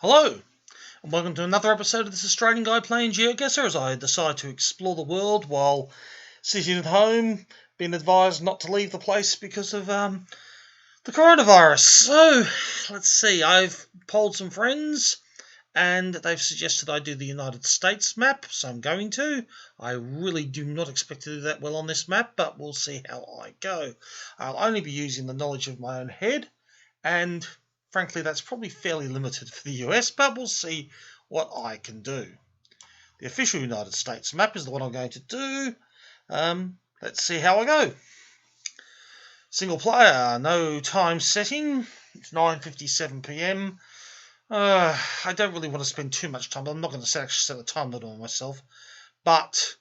Hello, and welcome to another episode of this Australian guy playing GeoGuessr as I decide to explore the world while sitting at home, being advised not to leave the place because of the coronavirus. So, let's see, I've polled some friends and they've suggested I do the United States map, so I'm going to. I really do not expect to do that well on this map, but we'll see how I go. I'll only be using the knowledge of my own head, and frankly, that's probably fairly limited for the US, but we'll see what I can do. The official United States map is the one I'm going to do. Let's see how I go. Single player, no time setting. It's 9:57 p.m. I don't really want to spend too much time. I'm not going to actually set a time limit on myself, but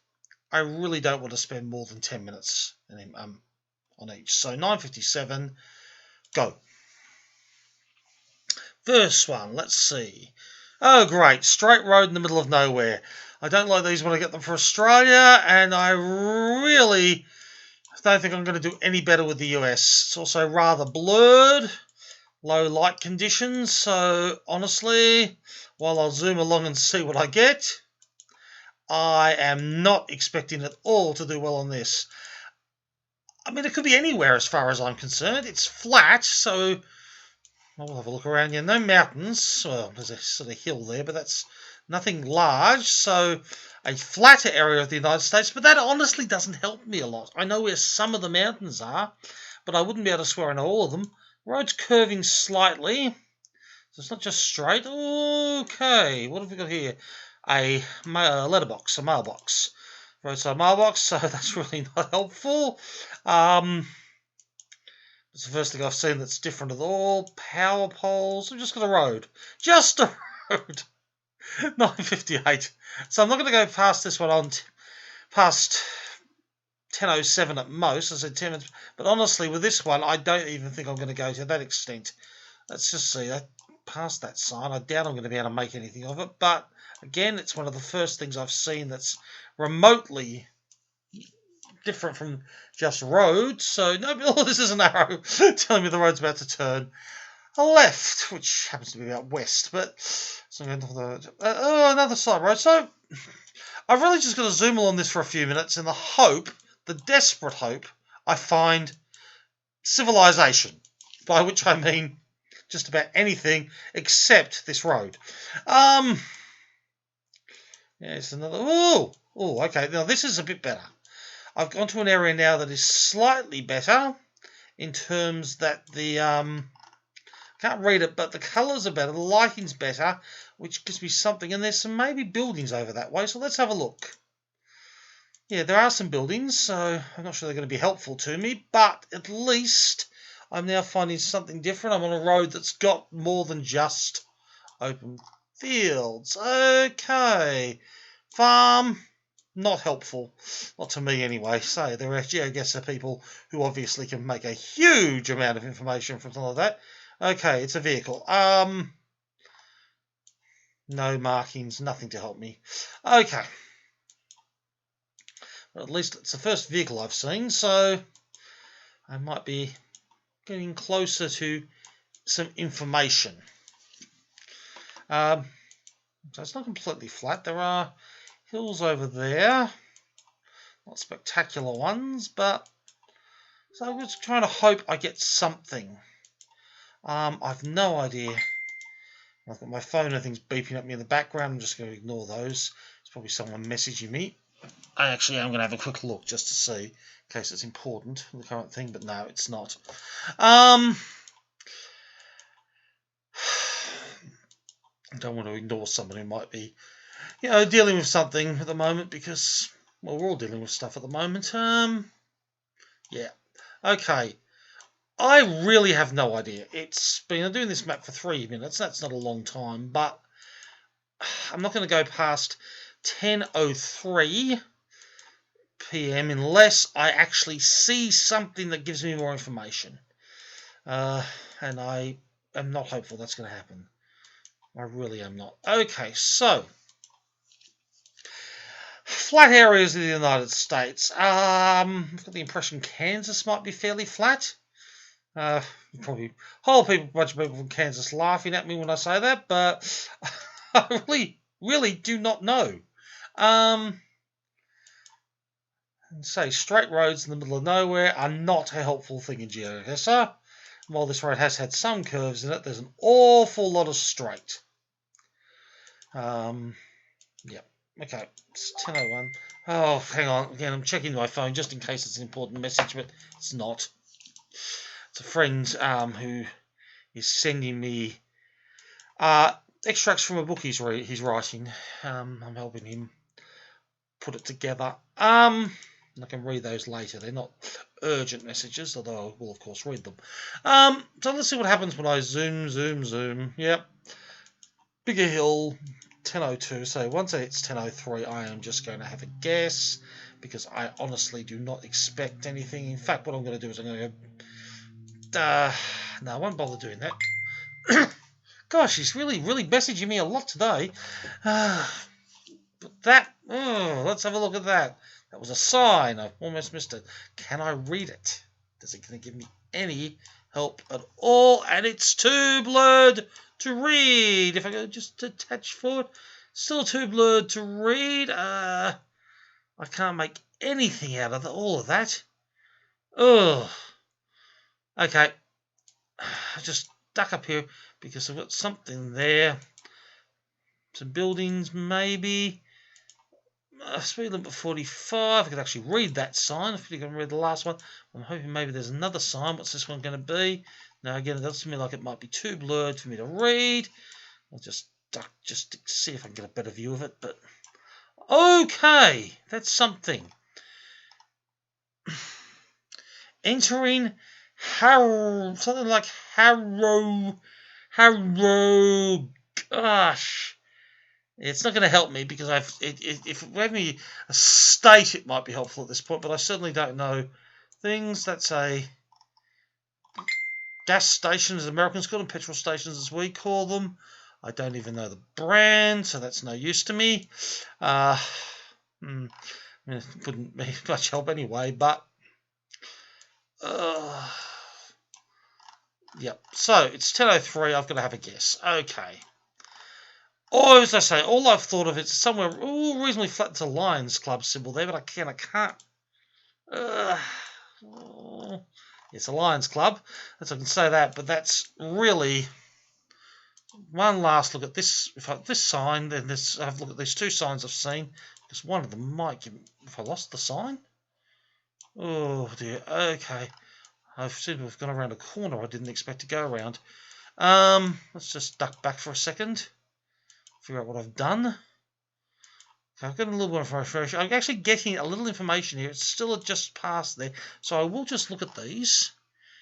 I really don't want to spend more than 10 minutes on each. So 9:57, go. First one, let's see. Oh, great. Straight road in the middle of nowhere. I don't like these when I get them for Australia, and I really don't think I'm going to do any better with the US. It's also rather blurred, low light conditions, so honestly, while I'll zoom along and see what I get, I am not expecting at all to do well on this. I mean, it could be anywhere as far as I'm concerned. It's flat, so I'll have a look around here. No mountains. Well, there's a sort of hill there, but that's nothing large. So a flatter area of the United States, but that honestly doesn't help me a lot. I know where some of the mountains are, but I wouldn't be able to swear I know all of them. Road's curving slightly, so it's not just straight. Okay, what have we got here? A letterbox, a mailbox. Roadside mailbox, so that's really not helpful. It's the first thing I've seen that's different at all. Power poles. We've just got a road. Just a road. 9:58. So I'm not going to go past this one on past 10:07 at most. I said 10 minutes. But honestly, with this one, I don't even think I'm going to go to that extent. Let's just see. Past that sign, I doubt I'm going to be able to make anything of it. But again, it's one of the first things I've seen that's remotely different from just road. So no, this is an arrow telling me the road's about to turn left, which happens to be about west. But so I'm going to another side road. So I've really just got to zoom along this for a few minutes in the hope, the desperate hope, I find civilization, by which I mean just about anything except this road. Yeah, it's another. Oh, okay. Now this is a bit better. I've gone to an area now that is slightly better in terms that the can't read it, but the colours are better, the lighting's better, which gives me something. And there's some maybe buildings over that way, so let's have a look. Yeah, there are some buildings, so I'm not sure they're going to be helpful to me, but at least I'm now finding something different. I'm on a road that's got more than just open fields. Okay, farm. Not helpful. Not to me anyway. So there are GeoGuessr people who obviously can make a huge amount of information from something like that. Okay, it's a vehicle. No markings, nothing to help me. Okay. Well, at least it's the first vehicle I've seen, so I might be getting closer to some information. So it's not completely flat. There are hills over there. Not spectacular ones, but so I'm just trying to hope I get something. I've no idea. I've got my phone and things beeping at me in the background. I'm just going to ignore those. It's probably someone messaging me. I actually am going to have a quick look just to see, in case it's important, the current thing, but no, it's not. I don't want to ignore someone who might be, dealing with something at the moment because, well, we're all dealing with stuff at the moment. Yeah. Okay. I really have no idea. I'm doing this map for 3 minutes. That's not a long time, but I'm not going to go past 10:03 p.m. unless I actually see something that gives me more information. And I am not hopeful that's going to happen. I really am not. Okay, so flat areas of the United States. I've got the impression Kansas might be fairly flat. Probably a whole bunch of people from Kansas laughing at me when I say that, but I really do not know. Say straight roads in the middle of nowhere are not a helpful thing in GeoGuessr. While this road has had some curves in it, there's an awful lot of straight. Yep. Okay, it's 10:01. Oh, hang on. Again, I'm checking my phone just in case it's an important message, but it's not. It's a friend who is sending me extracts from a book he's writing. I'm helping him put it together. I can read those later. They're not urgent messages, although I will of course read them. So let's see what happens when I zoom. Yep. Bigger hill, 10:02. So once it's 10:03, I am just going to have a guess because I honestly do not expect anything. In fact, what I'm going to do is I'm going to go. No, I won't bother doing that. Gosh, he's really messaging me a lot today. But that, let's have a look at that. That was a sign. I've almost missed it. Can I read it? Is it going to give me any help at all? And it's too blurred to read. If I go just attach forward, still too blurred to read. I can't make anything out of all of that. Ugh. Okay. I just duck up here because I've got something there. Some buildings, maybe. Speed limit 45. I could actually read that sign. If you can read the last one, I'm hoping maybe there's another sign. What's this one going to be? Now again, it does to me like it might be too blurred for me to read. I'll just duck just to see if I can get a better view of it. But okay, that's something. Entering Harrow, something like Harrow. Gosh. It's not going to help me because if it gave me a state, it might be helpful at this point, but I certainly don't know things. That's a gas station, as Americans call them, petrol stations as we call them. I don't even know the brand, so that's no use to me. It wouldn't be much help anyway, but yep. So it's 10:03. I've got to have a guess. Okay. Or, as I say, all I've thought of is somewhere reasonably flat to Lions Club symbol there, but I can't. It's a Lions Club, as I can say that, but that's really one last look at this. This sign, then I have a look at these two signs I've seen, because one of them might give. If I lost the sign, oh dear. Okay, I've seen we've gone around a corner I didn't expect to go around. Let's just duck back for a second. Figure out what I've done. Okay, I've got a little bit of information. I'm actually getting a little information here. It's still just past there. So I will just look at these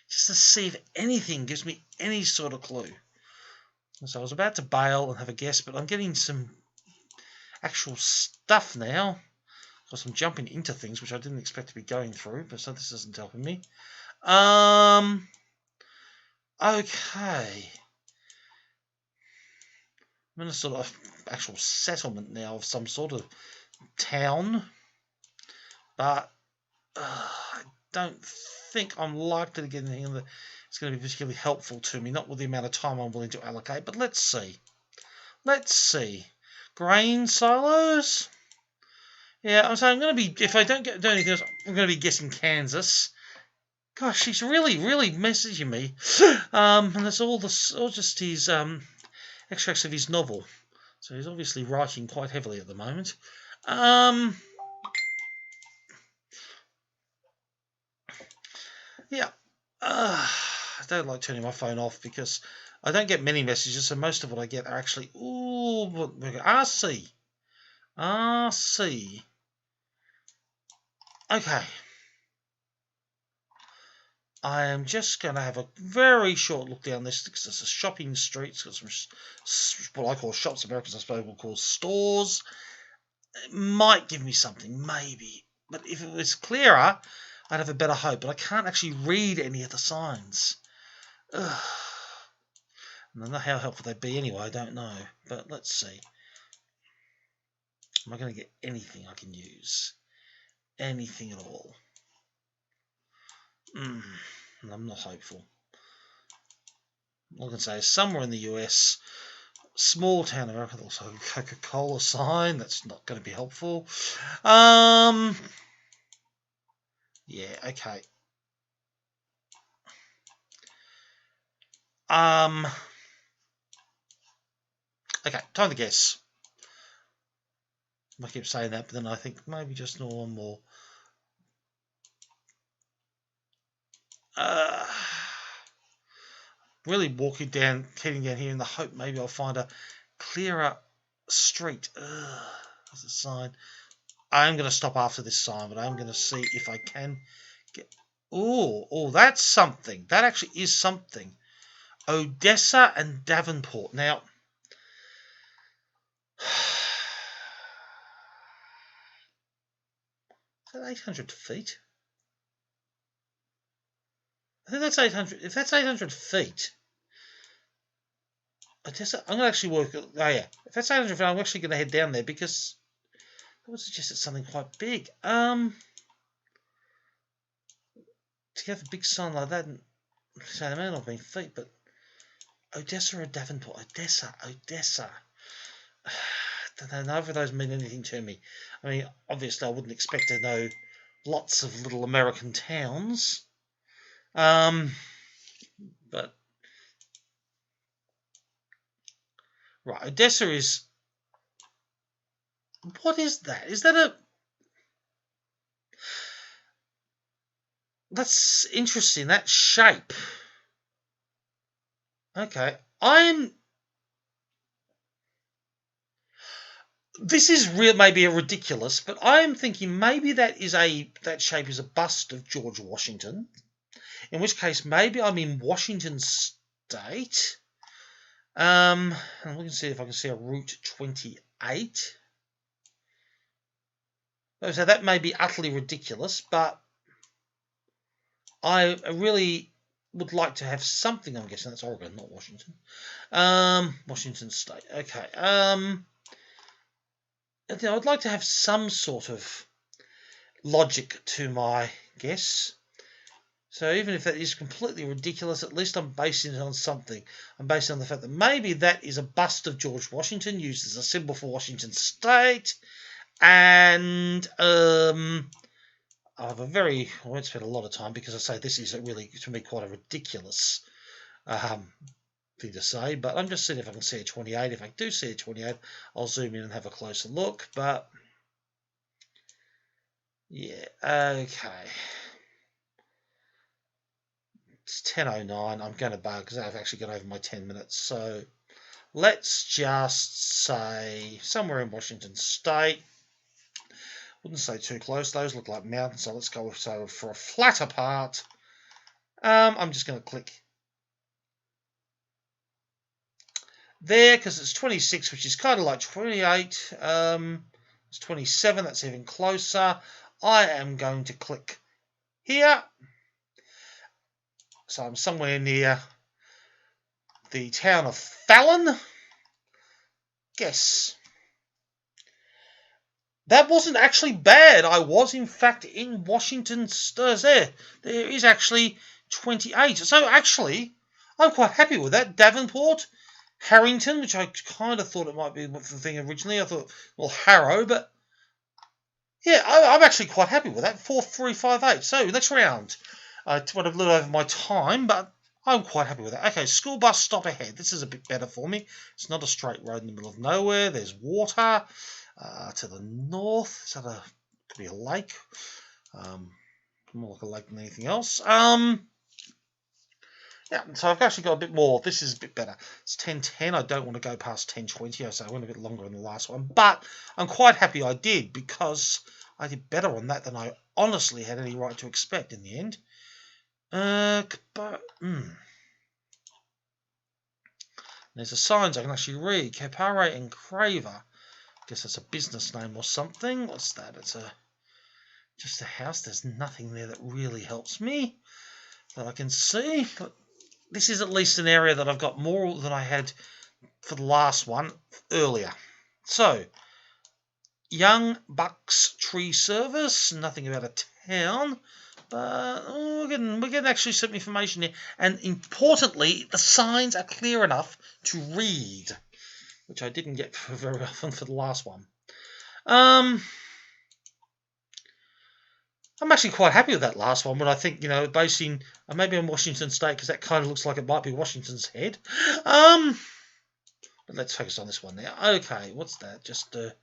just to see if anything gives me any sort of clue. So I was about to bail and have a guess, but I'm getting some actual stuff now. Because I'm jumping into things which I didn't expect to be going through, but so this isn't helping me. Okay. I'm in a sort of actual settlement now of some sort of town, but I don't think I'm likely to get anything that's going to be particularly helpful to me, not with the amount of time I'm willing to allocate, but let's see. Grain silos? Yeah, so I'm going to be, if I don't do anything else, I'm going to be guessing Kansas. Gosh, he's really messaging me. And that's all just his extracts of his novel. So he's obviously writing quite heavily at the moment. Yeah. I don't like turning my phone off because I don't get many messages, so most of what I get are actually, RC. Okay. I am just going to have a very short look down this because it's a shopping street. It's got some what I call shops. Americans, I suppose, will call stores. It might give me something, maybe. But if it was clearer, I'd have a better hope. But I can't actually read any of the signs. Ugh. And how helpful they'd be anyway, I don't know. But let's see. Am I going to get anything I can use? Anything at all? I'm not hopeful. I can say somewhere in the US, small town America, also a Coca-Cola sign. That's not going to be helpful. Yeah, okay. Okay, time to guess. I keep saying that, but then I think maybe just normal. Really heading down here in the hope maybe I'll find a clearer street. There's a sign. I'm going to stop after this sign, but I'm going to see if I can get. Oh, that's something. That actually is something. Odessa and Davenport. Now, is that 800 feet? I think that's 800. If that's 800 feet, Odessa, I'm going to actually work. Oh, yeah. If that's 800 feet, I'm actually going to head down there because I would suggest it's something quite big. To have a big sign like that, and say, they may not be feet, but Odessa or Davenport? Odessa. Neither of those mean anything to me. I mean, obviously, I wouldn't expect to know lots of little American towns. But right, Odessa is. What is that? Is that a? That's interesting. That shape. Okay, This is real, maybe a ridiculous, but I am thinking maybe that shape is a bust of George Washington. In which case, maybe I'm in Washington State. I'm looking to see if I can see a Route 28. So that may be utterly ridiculous, but I really would like to have something. I'm guessing that's Oregon, not Washington. Washington State. Okay. I'd like to have some sort of logic to my guess. So even if that is completely ridiculous, at least I'm basing it on something. I'm basing it on the fact that maybe that is a bust of George Washington used as a symbol for Washington State. And I won't spend a lot of time because I say this is really, to me, quite a ridiculous thing to say. But I'm just seeing if I can see a 28. If I do see a 28, I'll zoom in and have a closer look. But yeah, okay. It's 10:09. I'm going to bug because I've actually gone over my 10 minutes. So let's just say somewhere in Washington State. Wouldn't say too close. Those look like mountains. So let's go for a flatter part. I'm just going to click there because it's 26, which is kind of like 28. It's 27. That's even closer. I am going to click here. So I'm somewhere near the town of Fallon. Guess. That wasn't actually bad. I was, in fact, in Washington. There is actually 28. So, actually, I'm quite happy with that. Davenport, Harrington, which I kind of thought it might be the thing originally. I thought, well, Harrow, but yeah, I'm actually quite happy with that. 4-3-5-8. So, next round. I would have a little over my time, but I'm quite happy with that. Okay, school bus stop ahead. This is a bit better for me. It's not a straight road in the middle of nowhere. There's water. To the north, is that could be a lake? More like a lake than anything else. Yeah, so I've actually got a bit more. This is a bit better. It's 10:10. I don't want to go past 10:20. So I went a bit longer on the last one, but I'm quite happy I did because I did better on that than I honestly had any right to expect in the end. There's the signs I can actually read. Capare and Craver. Guess that's a business name or something. What's that? It's just a house. There's nothing there that really helps me that I can see. But this is at least an area that I've got more than I had for the last one earlier. So, Young Bucks Tree Service. Nothing about a town. But we're getting actually some information here. And importantly, the signs are clear enough to read, which I didn't get very often for the last one. I'm actually quite happy with that last one, but I think, based in maybe on Washington State, because that kind of looks like it might be Washington's head. But let's focus on this one now. Okay, what's that? Just a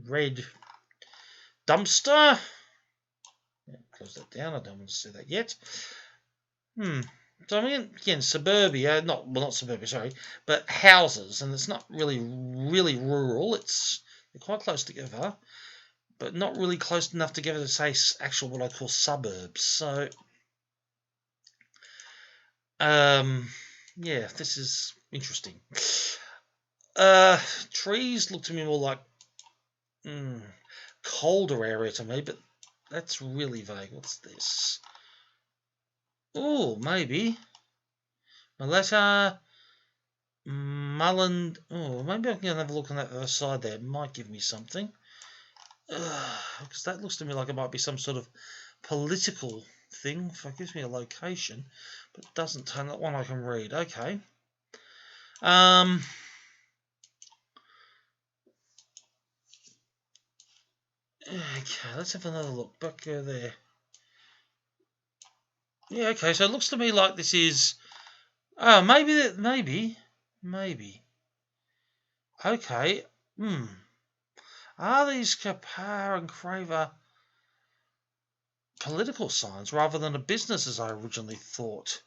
red dumpster. Yeah, close that down. I don't want to see that yet. So I mean, again, suburbia, not suburbia, sorry, but houses, and it's not really rural. They're quite close together, but not really close enough together to say actual what I call suburbs. So, yeah, this is interesting. Trees look to me more like colder area to me, but that's really vague. What's this? Oh, maybe Maletta, Mullen. Oh, maybe I can have a look on that other side there. It might give me something. Because that looks to me like it might be some sort of political thing. If it gives me a location, but it doesn't turn that one I can read. Okay. Okay, let's have another look. Back there. Yeah, okay, so it looks to me like this is... Oh, maybe. Okay. Are these Kapar and Craver political signs rather than a business as I originally thought?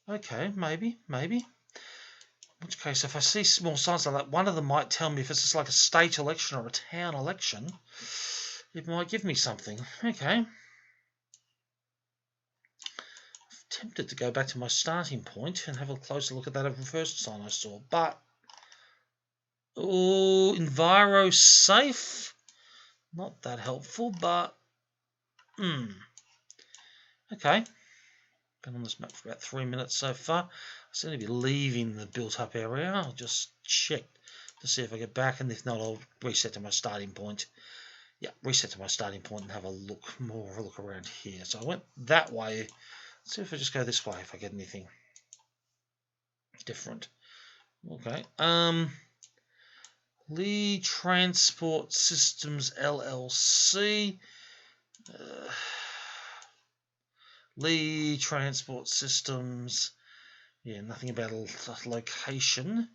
Okay, maybe. In which case, if I see small signs like that, one of them might tell me if it's just like a state election or a town election. It might give me something. Okay. I'm tempted to go back to my starting point and have a closer look at that first sign I saw, but... Oh, Enviro safe. Not that helpful, but... Okay. Been on this map for about 3 minutes so far. I seem to be leaving the built-up area. I'll just check to see if I get back, and if not, I'll reset to my starting point. Yeah, reset to my starting point and have a look around here. So I went that way. Let's see if I just go this way, if I get anything different. Okay. Lee Transport Systems LLC. Lee Transport Systems. Yeah, nothing about a location.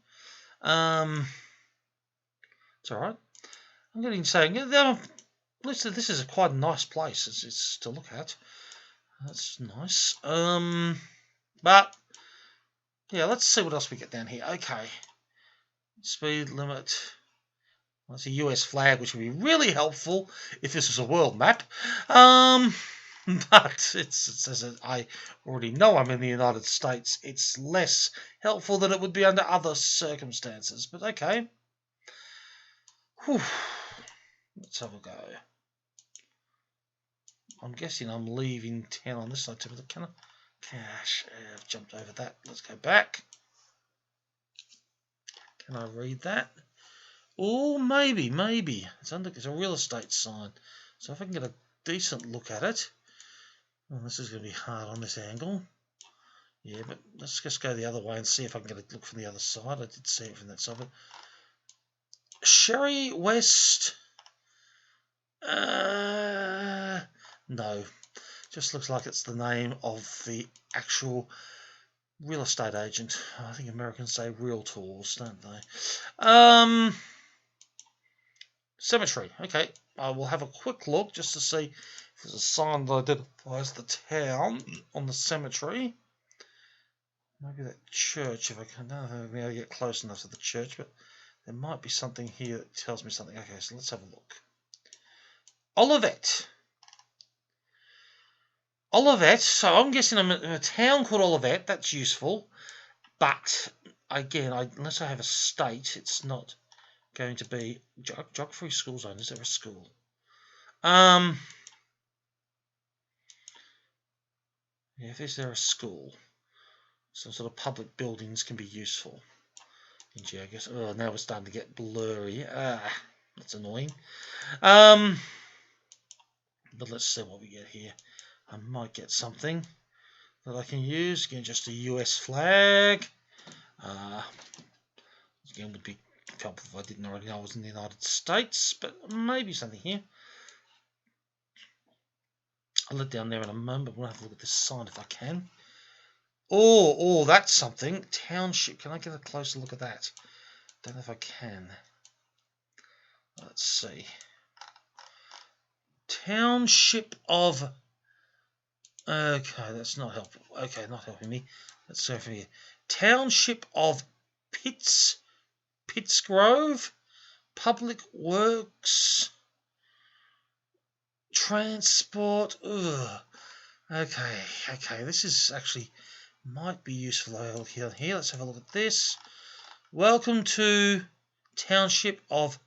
It's all right. I'm getting saying this is quite a nice place. It's to look at. That's nice. But yeah, let's see what else we get down here. Okay, speed limit. Well, it's a US flag, which would be really helpful if this was a world map. But it says I already know I'm in the United States. It's less helpful than it would be under other circumstances. But okay. Whew. Let's have a go. I'm guessing I'm leaving town on this side too. Can I? Gosh, I've jumped over that. Let's go back. Can I read that? Oh, maybe. It's a real estate sign. So if I can get a decent look at it. Well, this is going to be hard on this angle. Yeah, but let's just go the other way and see if I can get a look from the other side. I did see it from that side. But Sherry West. No. Just looks like it's the name of the actual real estate agent. I think Americans say realtors, don't they? Cemetery. Okay, I will have a quick look just to see if there's a sign that identifies the town on the cemetery. Maybe that church, if I can. I don't know if I'll get close enough to the church, but there might be something here that tells me something. Okay, so let's have a look. Olivet. So I'm guessing I'm in a town called Olivet. That's useful. But, again, unless I have a state, it's not going to be... Geography school zone. Is there a school? Yeah, is there a school? Some sort of public buildings can be useful in GeoGuessr. Oh, now we're starting to get blurry. That's annoying. But let's see what we get here. I might get something that I can use. Again, just a US flag. Again, would be helpful if I didn't already know I was in the United States, but maybe something here. I'll let down there in a moment, but we'll have a look at this sign if I can. Oh, that's something. Township. Can I get a closer look at that? Don't know if I can. Let's see. Township of... Okay, that's not helpful. Okay, not helping me. Let's go from here. Township of Pittsgrove. Public Works. Transport. Ugh. Okay. This is actually... might be useful here. Let's have a look at this. Welcome to Township of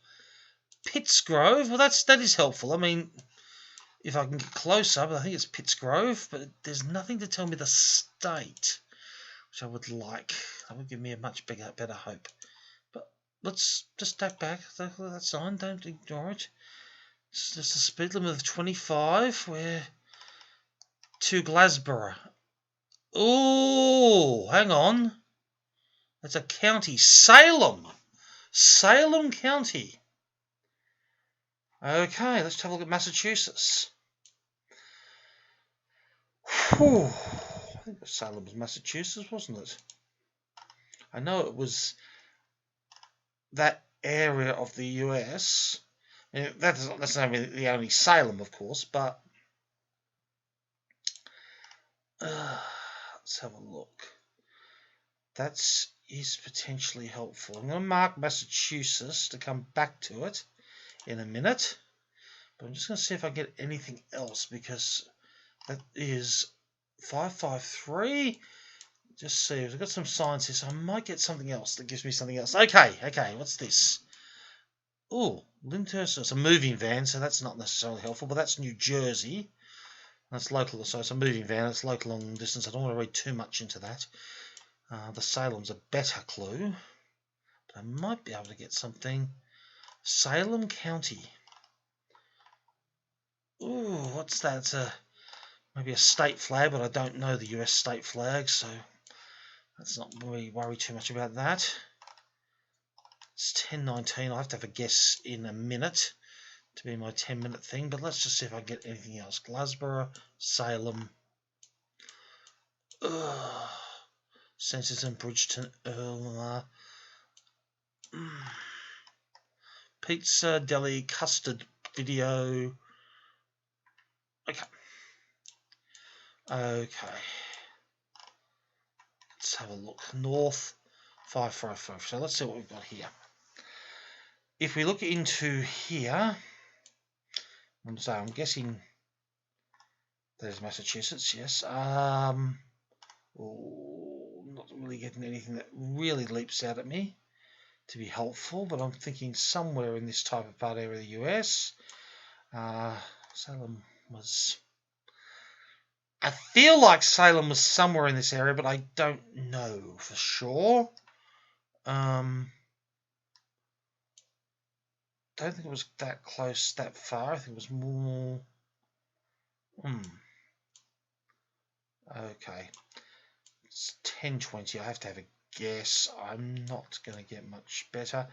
Pittsgrove. Well, that is helpful. I mean, if I can get closer, but I think it's Pittsgrove, but there's nothing to tell me the state, which I would like. That would give me a much better hope. But let's just step back. That sign, don't ignore it. It's just a speed limit of 25. We're to Glasborough. Oh, hang on. That's a county. Salem County. Okay, let's have a look at Massachusetts. Whew. I think Salem was Massachusetts, wasn't it? I know it was that area of the US. That's not really the only Salem, of course, but let's have a look. That is potentially helpful. I'm going to mark Massachusetts to come back to it in a minute, but I'm just going to see if I get anything else, because that is 553. Just see, I've got some signs here, so I might get something else that gives me something else. Okay, what's this? Oh, Lyndhurst. It's a moving van, so that's not necessarily helpful, but that's New Jersey. That's local, so it's a moving van. It's local long distance. I don't want to read too much into that. The Salem's a better clue, but I might be able to get something. Salem County. Ooh, what's that? It's maybe a state flag, but I don't know the US state flag, so let's not really worry too much about that. It's 10:19. I have to have a guess in a minute to be my 10-minute thing, but let's just see if I can get anything else. Glasborough, Salem. Census in Bridgeton, Earl. Pizza, deli, custard, video. Okay. Let's have a look. North, 555. So let's see what we've got here. If we look into here, I'm guessing there's Massachusetts, yes. Not really getting anything that really leaps out at me to be helpful, but I'm thinking somewhere in this type of part area of the US. Salem was... I feel like Salem was somewhere in this area, but I don't know for sure. Don't think it was that close, that far. I think it was more... Okay. It's 10:20. I have to have a guess. I'm not going to get much better.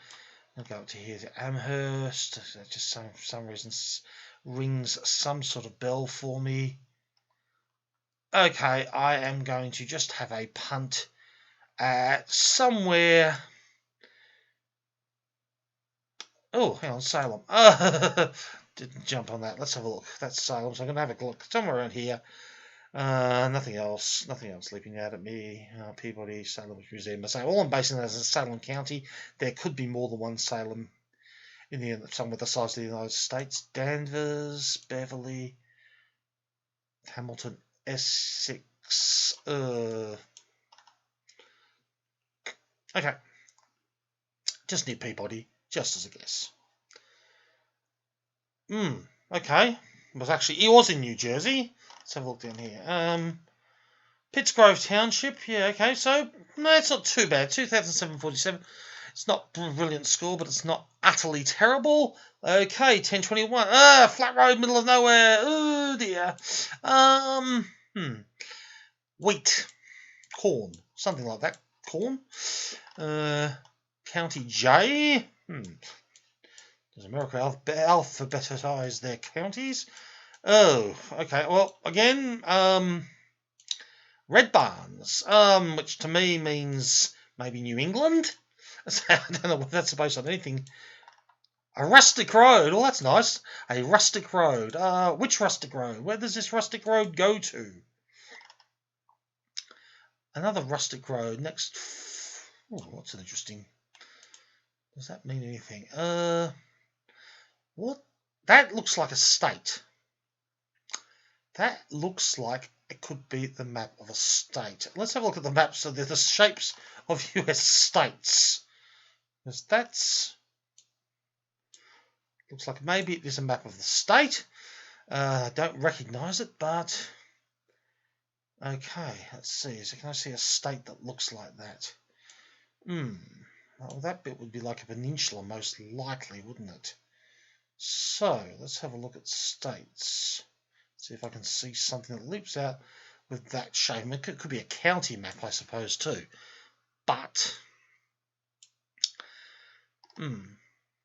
I'll go up to here to Amherst. That just for some reason rings some sort of bell for me. Okay, I am going to just have a punt at somewhere. Oh, hang on, Salem. Didn't jump on that. Let's have a look. That's Salem, so I'm going to have a look somewhere around here. Nothing else leaping out at me. Peabody, Salem Museum. So all I'm basing that as Salem County. There could be more than one Salem in some with the size of the United States. Danvers, Beverly, Hamilton, Essex. Okay. Just near Peabody, just as a guess. Okay. It was in New Jersey. Let's have a look down here. Pittsgrove Township. Yeah, okay. So, no, it's not too bad. 2,747. It's not a brilliant score, but it's not utterly terrible. Okay, 1021. Flat road, middle of nowhere. Oh dear. Wheat, corn, something like that. Corn. County J. Does America alphabetize their counties? Oh, okay. Well, again, Red Barns, which to me means maybe New England. I don't know what that's supposed to be. Anything. A rustic road. Oh, that's nice. A rustic road. Which rustic road? Where does this rustic road go to? Another rustic road next. Oh, what's an interesting? Does that mean anything? What? That looks like a state. That looks like it could be the map of a state. Let's have a look at the map. So they're the shapes of US states. Because that's... looks like maybe it is a map of the state. I don't recognise it, but... okay, let's see. So can I see a state that looks like that? Well, that bit would be like a peninsula, most likely, wouldn't it? So, let's have a look at states. See if I can see something that leaps out with that shape. It could be a county map, I suppose, too. But,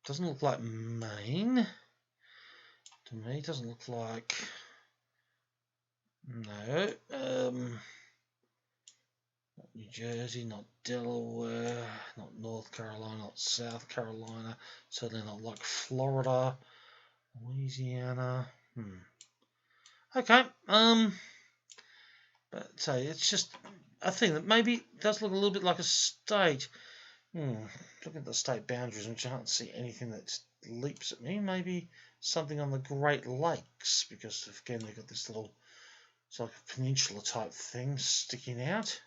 doesn't look like Maine. To me, it doesn't look like... no. Not New Jersey, not Delaware, not North Carolina, not South Carolina. Certainly not like Florida, Louisiana. Okay. But say it's just a thing that maybe does look a little bit like a state. Look at the state boundaries, which I can't see anything that leaps at me. Maybe something on the Great Lakes, because again they've got this little, it's like a peninsula type thing sticking out.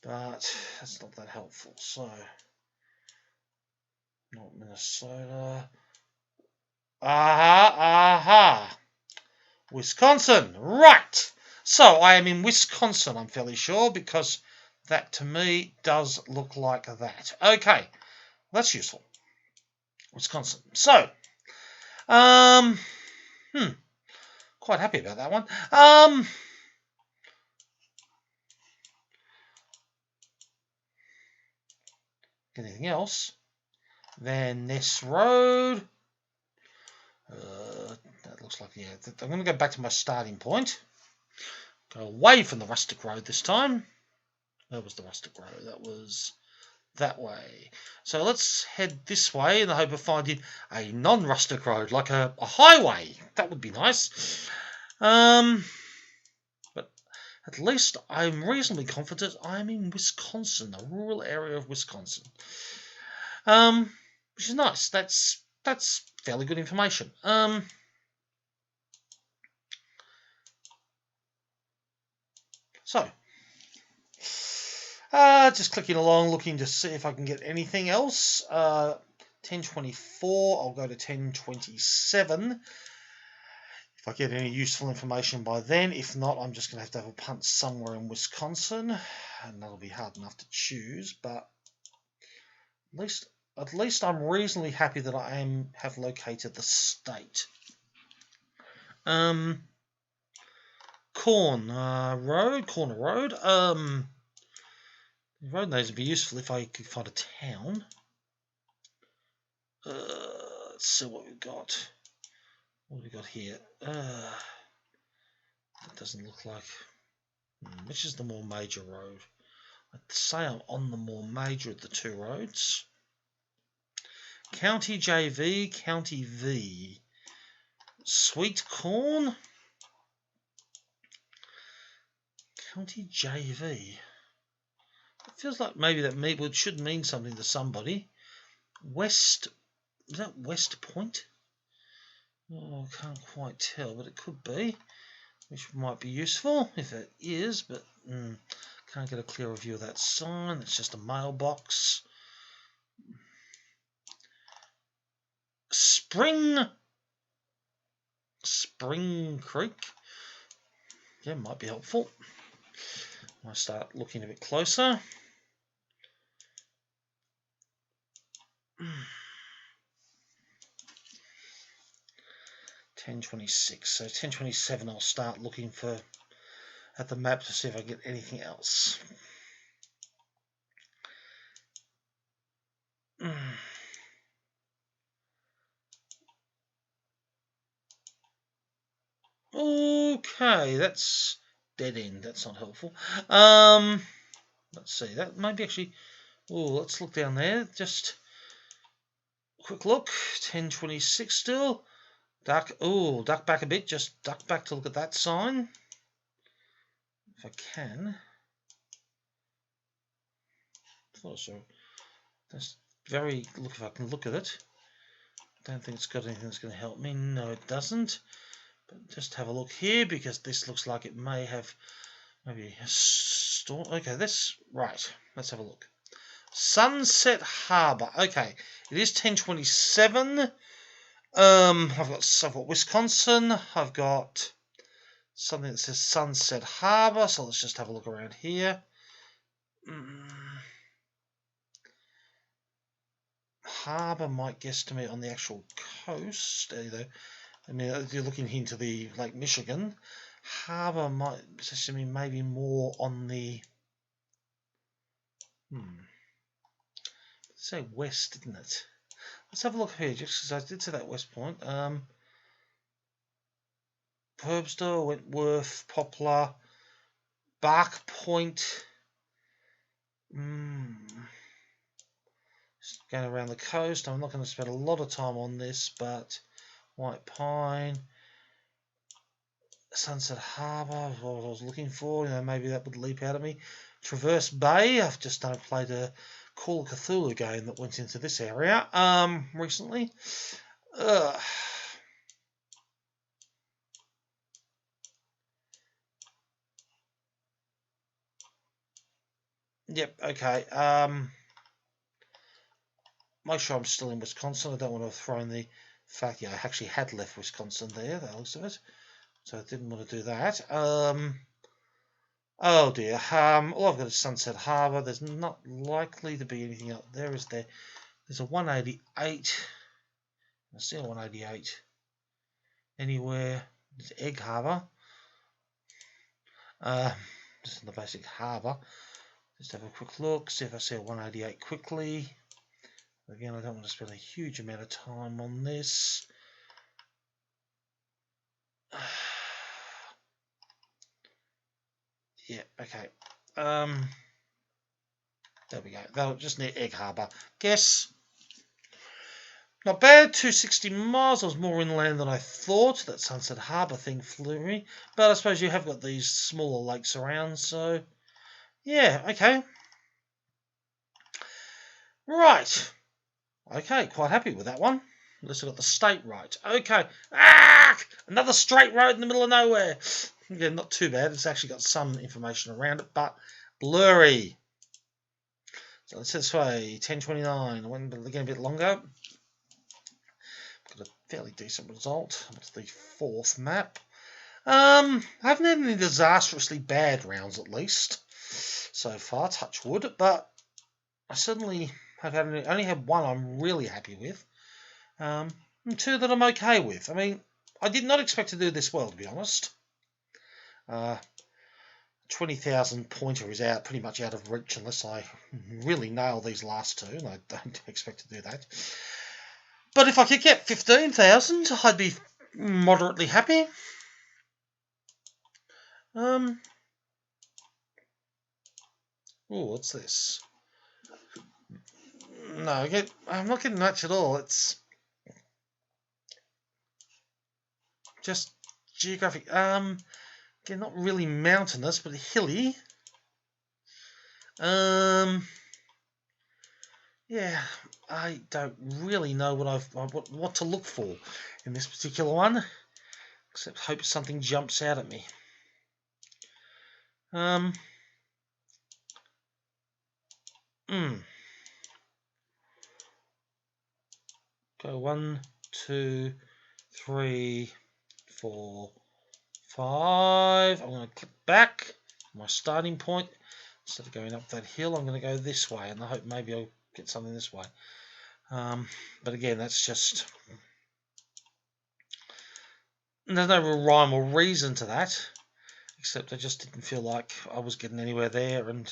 But that's not that helpful. So, not Minnesota. Aha! Wisconsin, right. So I am in Wisconsin, I'm fairly sure, because that to me does look like that. Okay, that's useful. Wisconsin. So, quite happy about that one. Anything else? Van Ness Road. That looks like, yeah, I'm going to go back to my starting point. Go away from the rustic road this time. Where was the rustic road? That was that way. So let's head this way in the hope of finding a non-rustic road, like a highway. That would be nice. But at least I'm reasonably confident I'm in Wisconsin, a rural area of Wisconsin. Which is nice. That's fairly good information. So, just clicking along, looking to see if I can get anything else. 1024, I'll go to 1027. If I get any useful information by then. If not, I'm just going to have a punt somewhere in Wisconsin. And that'll be hard enough to choose, but at least I'm reasonably happy that I have located the state. Corner Road. The road names would be useful if I could find a town. Let's see what we've got. What have we got here? That doesn't look like... which is the more major road? I'd say I'm on the more major of the two roads. County JV, County V. Sweet corn. County JV. It feels like maybe that should mean something to somebody. West, is that West Point? Oh, I can't quite tell, but it could be, which might be useful if it is, but can't get a clearer view of that sign. It's just a mailbox. Spring Creek. Yeah, might be helpful. I start looking a bit closer. 10:26. So 10:27 I'll start looking at the map to see if I get anything else. Okay, that's dead end. That's not helpful. Let's see. That maybe actually. Oh, let's look down there. Just a quick look. 10:26 still. Duck. Oh, duck back a bit. Just duck back to look at that sign. If I can. Oh, sorry. That's very. Look if I can look at it. Don't think it's got anything that's going to help me. No, it doesn't. But just have a look here because this looks like it may have maybe a storm. Okay, this right. Let's have a look. Sunset Harbor. Okay, it is 10:27. I've got Wisconsin. I've got something that says Sunset Harbor. So let's just have a look around here. Harbor might guesstimate on the actual coast. Either, I mean, if you're looking into the Lake Michigan, Harbor might estimate maybe more on the. Say west, didn't it? Let's have a look here, just because I did say that West Point. Herbster, Wentworth, Poplar, Bark Point. Just going around the coast. I'm not going to spend a lot of time on this, but White Pine, Sunset Harbor is what I was looking for. You know, maybe that would leap out at me. Traverse Bay. I've just played a Call of Cthulhu game that went into this area recently. Yep. Okay. Make sure I'm still in Wisconsin. I don't want to have thrown the fact I actually had left Wisconsin there, the looks of it. So I didn't want to do that. Oh dear. All I've got is Sunset Harbor. There's not likely to be anything up there, is there? There's a 188. I see a 188 anywhere. There's Egg Harbor. Just in the basic harbour. Just have a quick look, see if I see a 188 quickly. Again, I don't want to spend a huge amount of time on this. Yeah, okay. There we go. That'll just near Egg Harbor. Guess. Not bad. 260 miles. I was more inland than I thought. That Sunset Harbor thing flew me. But I suppose you have got these smaller lakes around, so yeah, okay. Right. Okay, quite happy with that one. At least I got the state right. Okay. Another straight road in the middle of nowhere. Again, not too bad. It's actually got some information around it, but blurry. So let's this way. 10:29. I went again a bit longer. Got a fairly decent result. It's the fourth map. I haven't had any disastrously bad rounds, at least so far. Touch wood, but I certainly have only had one I'm really happy with. And two that I'm okay with. I mean, I did not expect to do this well, to be honest. 20,000 pointer is pretty much out of reach unless I really nail these last two, and I don't expect to do that. But if I could get 15,000, I'd be moderately happy. Oh, what's this? No, I'm not getting much at all. It's just geographic. Again, not really mountainous, but hilly. Yeah, I don't really know what to look for in this particular one, except hope something jumps out at me. Go 1, 2, 3, 4, 5. I'm going to click back my starting point. Instead of going up that hill, I'm going to go this way, and I hope maybe I'll get something this way. But again, that's just And there's no real rhyme or reason to that, except I just didn't feel like I was getting anywhere there, and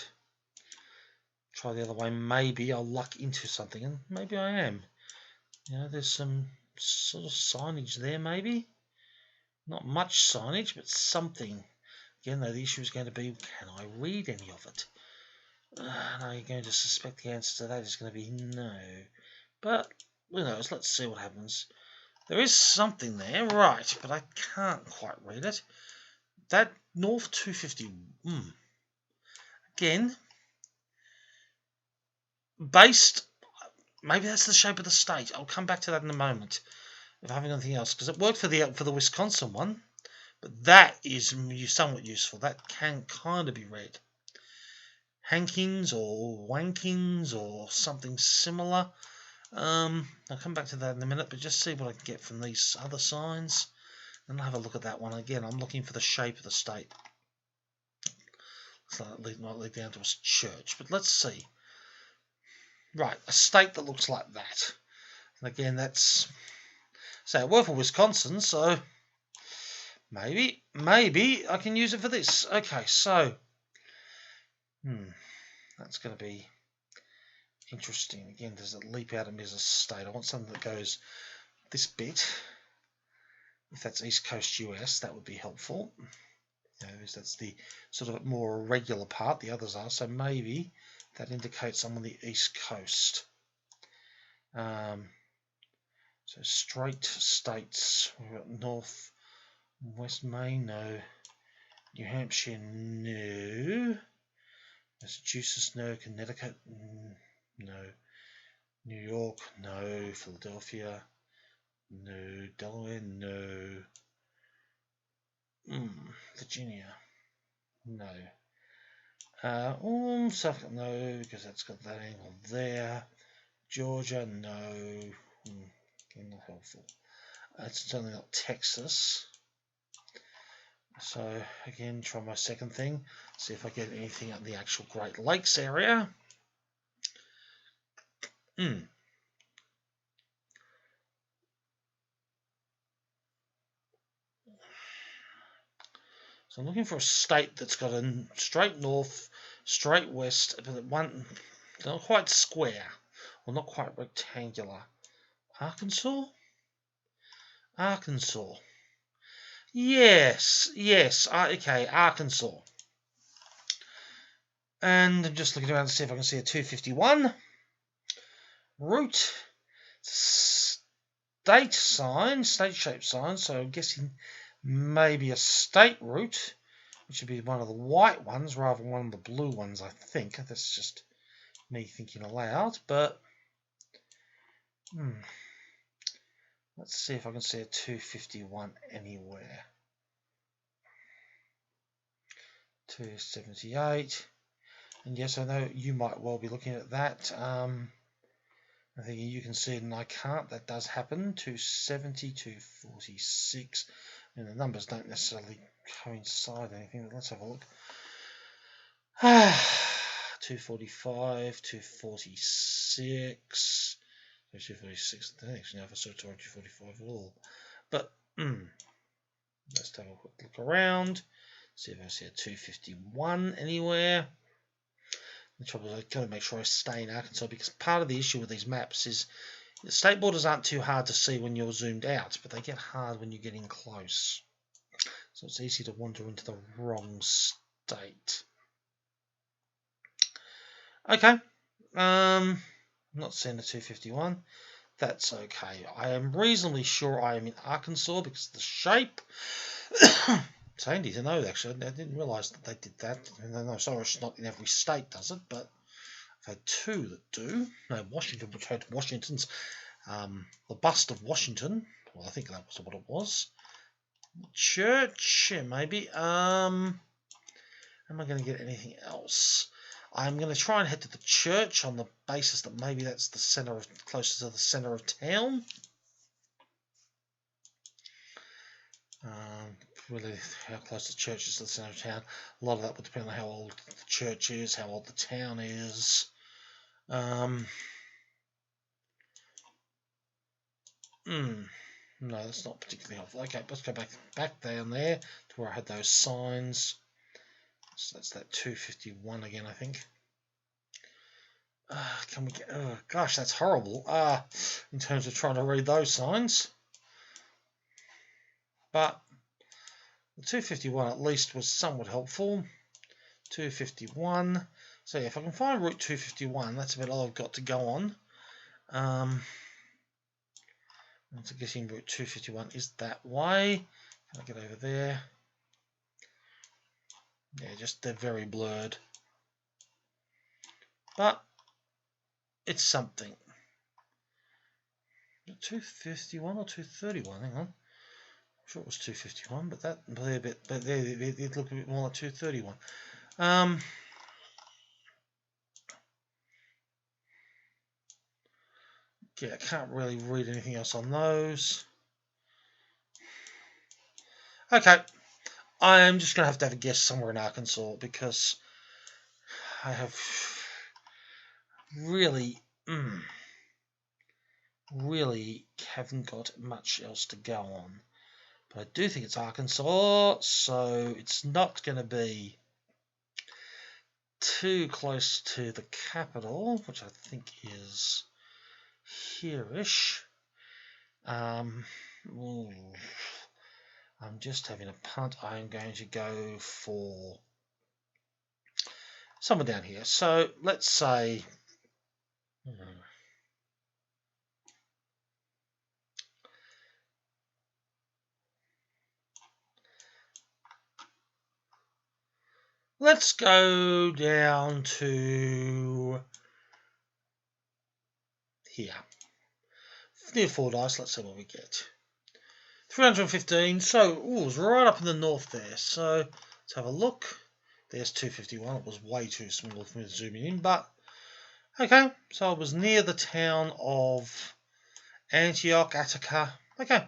try the other way. Maybe I'll luck into something, and maybe I am. You know, there's some sort of signage there, maybe. Not much signage, but something. Again, though, the issue is going to be, can I read any of it? And are you going to suspect the answer to that is going to be no? But who knows? Let's see what happens. There is something there, right? But I can't quite read it. That North 250. Again, based. Maybe that's the shape of the state. I'll come back to that in a moment. If I have anything else, because it worked for the Wisconsin one, but that is somewhat useful. That can kind of be read. Hankings or wankings or something similar. I'll come back to that in a minute, but just see what I can get from these other signs. And I'll have a look at that one again. I'm looking for the shape of the state. So that might lead down to a church, but let's see. Right, a state that looks like that. And again, that's, say, it worked for Wisconsin, so maybe I can use it for this. Okay, so, that's going to be interesting. Again, does it leap out at me as a state? I want something that goes this bit. If that's East Coast US, that would be helpful. You know, that's the sort of more irregular part. The others are, so maybe that indicates I'm on the East Coast. So straight states. We've got North, West Maine, no. New Hampshire, no. Massachusetts, no. Connecticut, no. New York, no. Philadelphia, no. Delaware, no. Virginia, no. Suffolk, no, because that's got that angle there. Georgia, no. Not helpful. It's certainly not Texas. So again, try my second thing. See if I get anything up the actual Great Lakes area. So I'm looking for a state that's got a straight north, straight west, but one not quite square, or not quite rectangular. Arkansas? Arkansas. Yes. Okay, Arkansas. And I'm just looking around to see if I can see a 251 route. State sign, state shaped sign. So I'm guessing maybe a state route, which would be one of the white ones rather than one of the blue ones, I think. That's just me thinking aloud, but let's see if I can see a 251 anywhere. 278. And yes, I know you might well be looking at that. I think you can see it and I can't. That does happen. 270, 246. And the numbers don't necessarily coincide or anything, but let's have a look. 245, 246. 246. I don't actually know if I saw 245 at all. But let's have a quick look around. See if I see a 251 anywhere. The trouble is I've got to make sure I stay in Arkansas, because part of the issue with these maps is the state borders aren't too hard to see when you're zoomed out, but they get hard when you get in close. So it's easy to wander into the wrong state. Okay. I'm not seeing the 251. That's okay. I am reasonably sure I am in Arkansas because of the shape. It's handy to know, actually. I didn't realise that they did that. No, sorry, it's not in every state, does it? But I've had two that do. No, Washington, which had Washington's, the bust of Washington. Well, I think that was what it was. Church, yeah, maybe. Am I going to get anything else? I'm going to try and head to the church on the basis that maybe that's the center of, closest to the center of town. Really, how close the church is to the centre of town. A lot of that would depend on how old the church is, how old the town is. No, that's not particularly helpful. Okay, let's go back down there to where I had those signs. So that's that 251 again, I think. Can we get... Oh, gosh, that's horrible. In terms of trying to read those signs. But the 251 at least was somewhat helpful. 251. So yeah, if I can find route 251, that's about all I've got to go on. I'm guessing route 251 is that way. Can I get over there? Yeah, just they're very blurred. But it's something. 251 or 231? Hang on. I'm sure it was 251, but it looked a bit more like 231. Yeah, I can't really read anything else on those. Okay, I am just going to have a guess somewhere in Arkansas because I have really haven't got much else to go on. But I do think it's Arkansas, so it's not going to be too close to the capital, which I think is here-ish. I'm just having a punt. I'm going to go for somewhere down here. So let's say... let's go down to here. Near Fordyce, let's see what we get. 315, so it was right up in the north there. So let's have a look. There's 251. It was way too small for me to zoom in, but okay. So it was near the town of Antioch, Attica. Okay,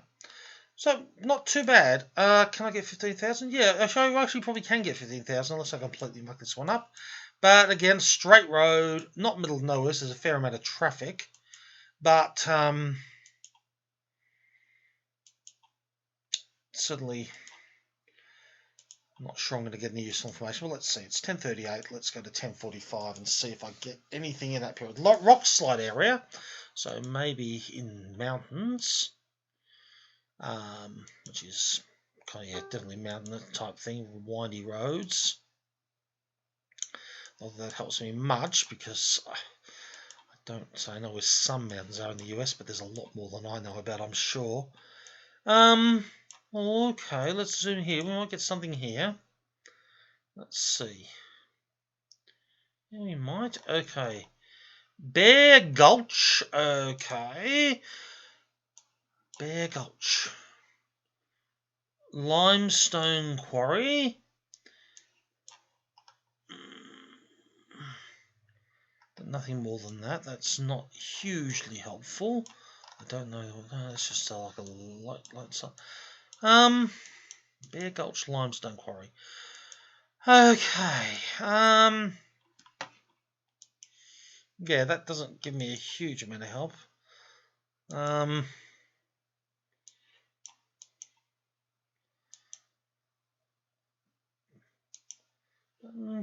so not too bad. Can I get 15,000? Yeah, I actually probably can get 15,000 unless I completely muck this one up. But again, straight road, not middle of nowhere. So there's a fair amount of traffic, but certainly I'm not sure I'm going to get any useful information. Well, let's see. It's 10:38. Let's go to 10:45 and see if I get anything in that period. Rock slide area, so maybe in mountains, which is kind of definitely mountain type thing, windy roads. Not that that helps me much because I know where some mountains are in the US, but there's a lot more than I know about, I'm sure. Okay, let's zoom here. We might get something here. Let's see. Yeah, we might. Okay. Bear Gulch. Okay. Bear Gulch. Limestone Quarry. But nothing more than that. That's not hugely helpful. I don't know. That's just like a light sign. Bear Gulch Limestone Quarry. Okay. Yeah, that doesn't give me a huge amount of help.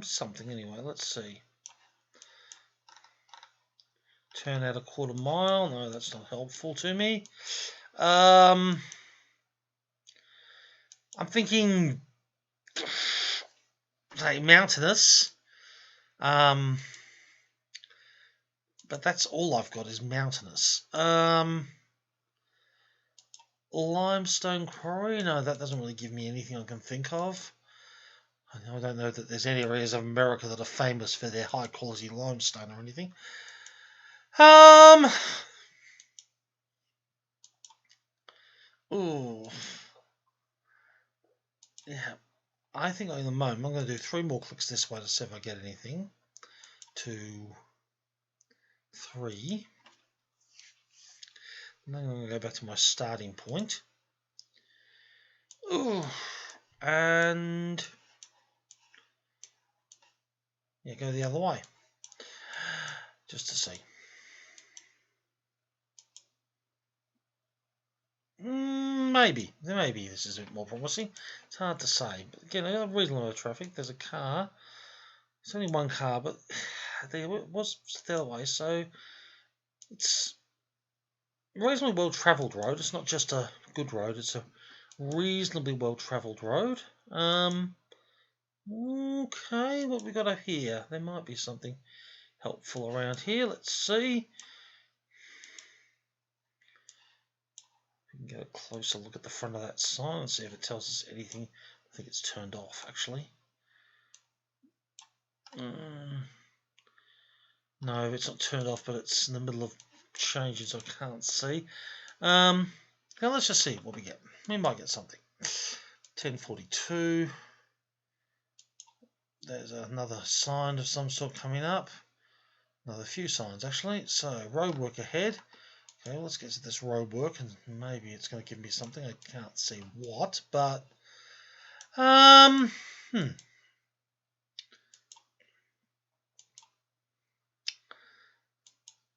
Something anyway. Let's see. Turn out a quarter mile. No, that's not helpful to me. I'm thinking, say, mountainous. But that's all I've got is mountainous. Limestone quarry? No, that doesn't really give me anything I can think of. I don't know that there's any areas of America that are famous for their high quality limestone or anything. Ooh. Yeah. I think at the moment I'm going to do 3 more clicks this way to see if I get anything. 2, 3. And then I'm going to go back to my starting point. Ooh. And yeah, go the other way. Just to see. maybe this is a bit more promising. It's hard to say. But again, a reasonable amount of traffic. There's a car. It's only one car, but there was stairway, so it's a reasonably well-travelled road. It's not just a good road. It's a reasonably well-travelled road. Okay, what we got up here? There might be something helpful around here. Let's see. We can get a closer look at the front of that sign and see if it tells us anything. I think it's turned off, actually. No, it's not turned off, but it's in the middle of changing, so I can't see. Now let's just see what we get. We might get something. 1042. There's another sign of some sort coming up. Another few signs, actually. So, roadwork ahead. Okay, well, let's get to this roadwork, and maybe it's going to give me something. I can't see what, but...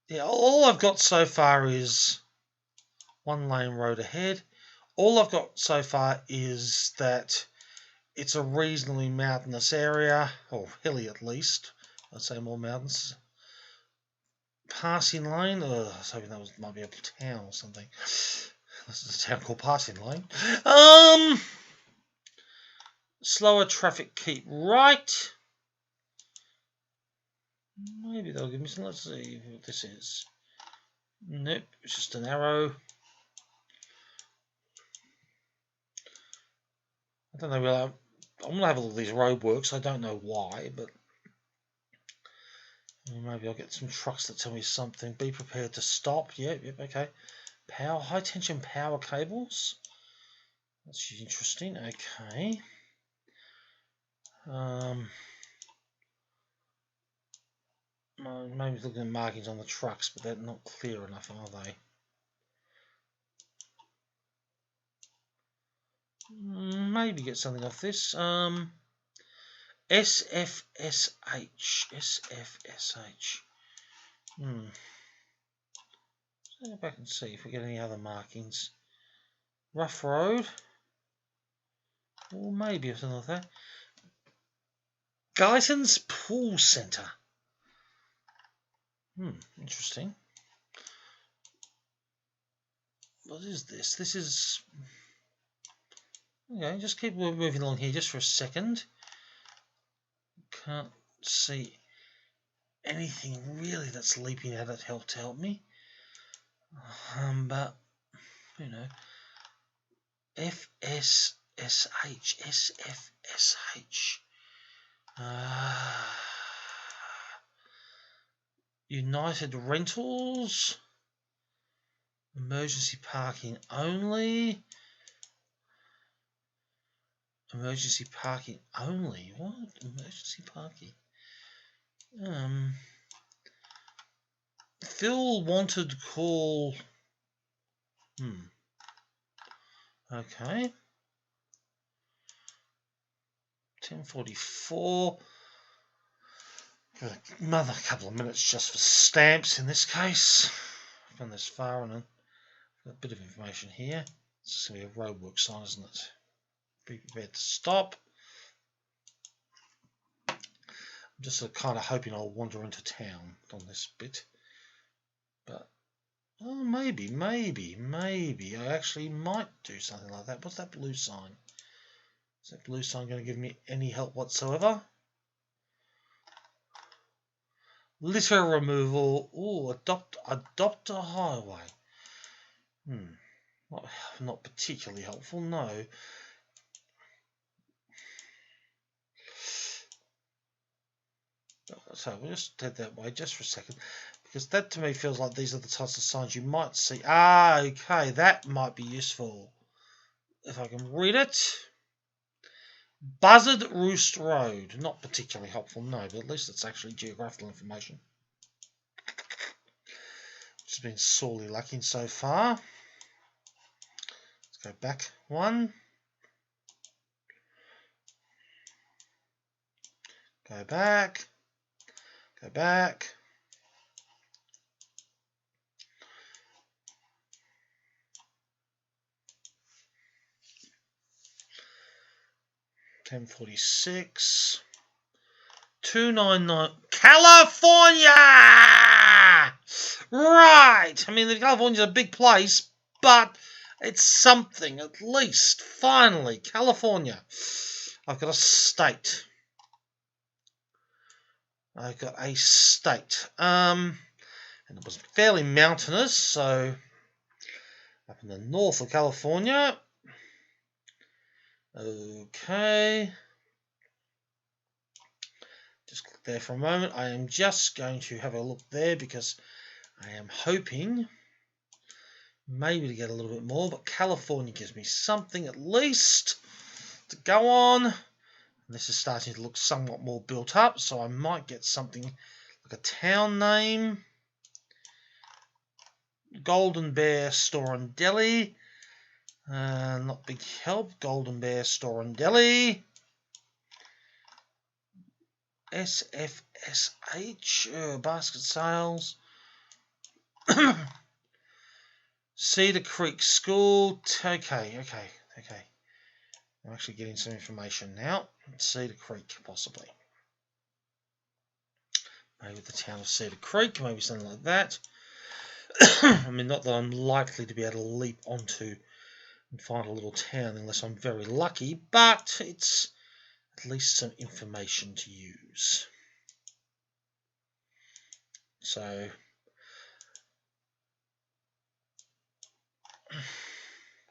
Yeah, all I've got so far is one lane road ahead. All I've got so far is that it's a reasonably mountainous area, or hilly at least. I'd say more mountains. Passing lane. I was hoping that might be a town or something. This is a town called Passing Lane. Slower traffic, keep right. Maybe they'll give me some. Let's see what this is. Nope, it's just an arrow. I don't know. Really, I'm gonna have a look at these roadworks. I don't know why, but maybe I'll get some trucks that tell me something. Be prepared to stop. Yep, okay. High tension power cables. That's interesting. Okay. Maybe looking at markings on the trucks, but they're not clear enough, are they? Maybe get something off this. SFSH. SFSH. Let's go back and see if we get any other markings. Rough road. Or maybe something like that. Guyton's Pool Centre. Interesting. What is this? This is... Okay, just keep moving along here just for a second. Can't see anything really that's leaping out at help to help me. But, you know, FSSH, SFSH. United Rentals. Emergency parking only. Emergency parking only. What? Emergency parking. Phil wanted call. Okay. 1044. Another couple of minutes just for stamps in this case. I've gone this far and a bit of information here. It's going to be a roadwork sign, isn't it? Be prepared to stop. I'm just kind of hoping I'll wander into town on this bit. But, oh, maybe I actually might do something like that. What's that blue sign? Is that blue sign going to give me any help whatsoever? Litter removal. Oh, adopt a highway. Not particularly helpful, no. So we'll just head that way just for a second, because that to me feels like these are the types of signs you might see. Okay, that might be useful. If I can read it. Buzzard Roost Road. Not particularly helpful, no, but at least it's actually geographical information. Which has been sorely lacking so far. Let's go back one. Go back. Go back. 1046. 299. California! Right. I mean, California's a big place, but it's something at least. Finally, California. I've got a state. And it was fairly mountainous, so up in the north of California. Okay. Just click there for a moment. I am just going to have a look there because I am hoping maybe to get a little bit more, but California gives me something at least to go on. And this is starting to look somewhat more built up, so I might get something like a town name. Golden Bear Store and Deli. Not big help. Golden Bear Store and Deli. SFSH. Basket sales. Cedar Creek School. Okay. I'm actually getting some information now. Cedar Creek, possibly. Maybe the town of Cedar Creek, maybe something like that. I mean, not that I'm likely to be able to leap onto and find a little town unless I'm very lucky, but it's at least some information to use. So,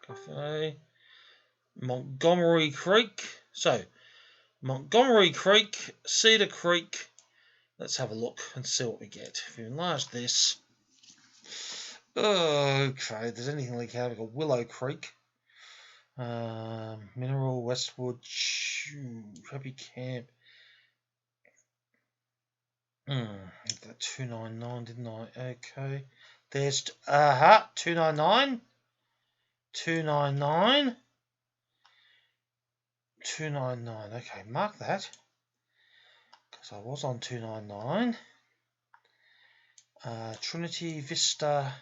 cafe, Montgomery Creek. So, Montgomery Creek, Cedar Creek. Let's have a look and see what we get. If we enlarge this. Okay, there's anything like having a Willow Creek. Mineral, Westwood, Happy Camp. That 299, didn't I? Okay. There's 299. 299. 299. Okay, mark that. Because I was on 299. Trinity Vista,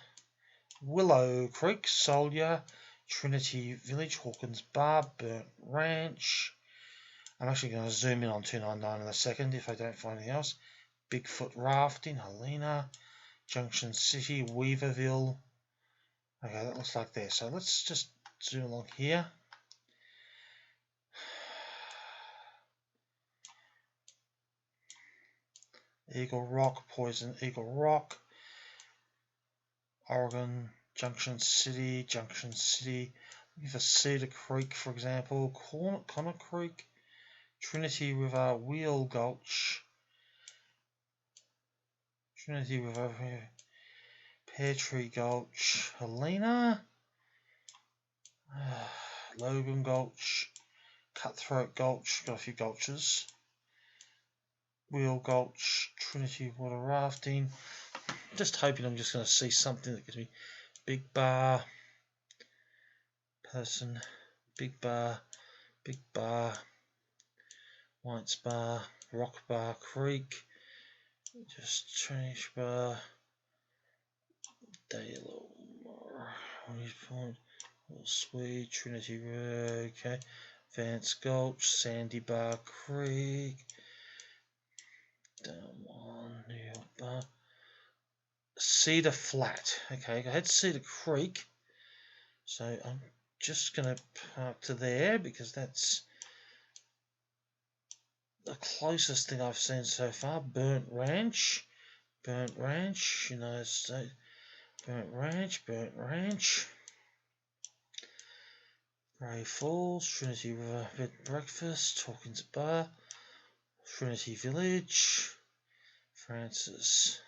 Willow Creek, Solia, Trinity Village, Hawkins Bar, Burnt Ranch. I'm actually going to zoom in on 299 in a second if I don't find anything else. Bigfoot Rafting, Helena, Junction City, Weaverville. Okay, that looks like there. So let's just zoom along here. Eagle Rock, Poison Eagle Rock, Oregon, Junction City, looking for Cedar Creek, for example, Connor Creek, Trinity River, Wheel Gulch, Trinity River, Pear Tree Gulch, Helena, Logan Gulch, Cutthroat Gulch, got a few gulches, Wheel Gulch, Trinity Water Rafting. Just hoping I'm just going to see something that gives me Big Bar, Person, Big Bar, White's Bar, Rock Bar Creek, just Trinity Bar, Dale, Point, Sweet, Trinity Road, okay, Vance Gulch, Sandy Bar Creek, down one, New York Bar, Cedar Flat. Okay, I had Cedar Creek, so I'm just going to park to there because that's the closest thing I've seen so far. Burnt Ranch, United States, Burnt Ranch, Grey Falls, Trinity River Bed Breakfast, Hawkins Bar, Trinity Village, Francis,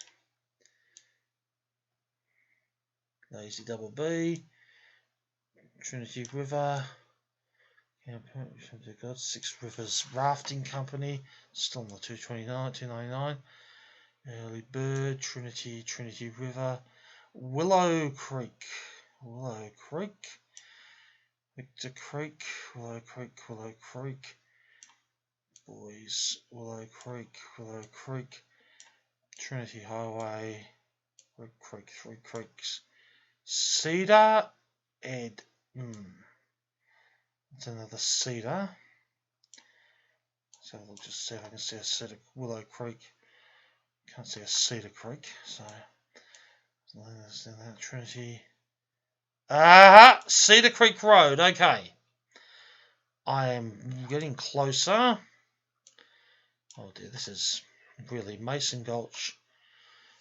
Lazy Double B, Trinity River, Six Rivers Rafting Company, still on the 299. Early Bird, Trinity River, Willow Creek, Victor Creek, Willow Creek, Boys, Willow Creek, Trinity Highway, Red Creek, Three Creeks, Cedar, Ed, that's another Cedar, So we'll just see if I can see a Cedar Willow Creek. Can't see a Cedar Creek, so that Trinity. Cedar Creek Road. Okay, I am getting closer. Oh dear, this is really Mason Gulch,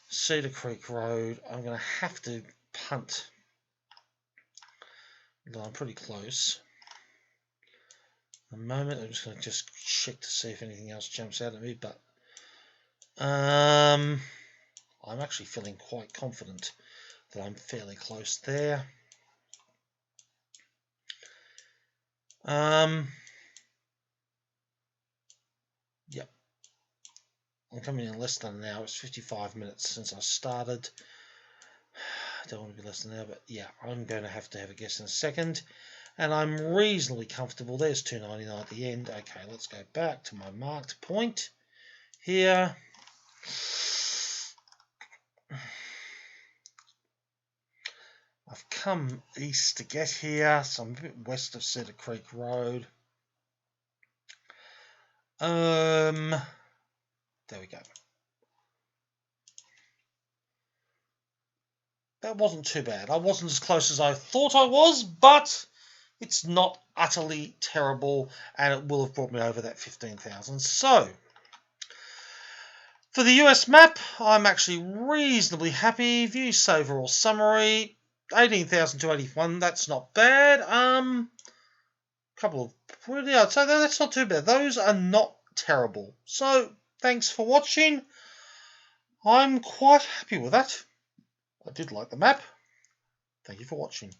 Cedar Creek Road. I'm going to have to punt. I'm pretty close. At the moment, I'm just going to check to see if anything else jumps out at me, but I'm actually feeling quite confident that I'm fairly close there. Yep. I'm coming in less than an hour. It's 55 minutes since I started. I don't want to be less than an hour, but yeah, I'm going to have a guess in a second. And I'm reasonably comfortable. There's 299 at the end. Okay, let's go back to my marked point here. I've come east to get here, so I'm a bit west of Cedar Creek Road. There we go. That wasn't too bad. I wasn't as close as I thought I was, but it's not utterly terrible, and it will have brought me over that 15,000. So, for the US map, I'm actually reasonably happy. View, save, or summary, 18,281. That's not bad. Couple of, yeah, so that's not too bad. Those are not terrible. So, thanks for watching. I'm quite happy with that. I did like the map. Thank you for watching.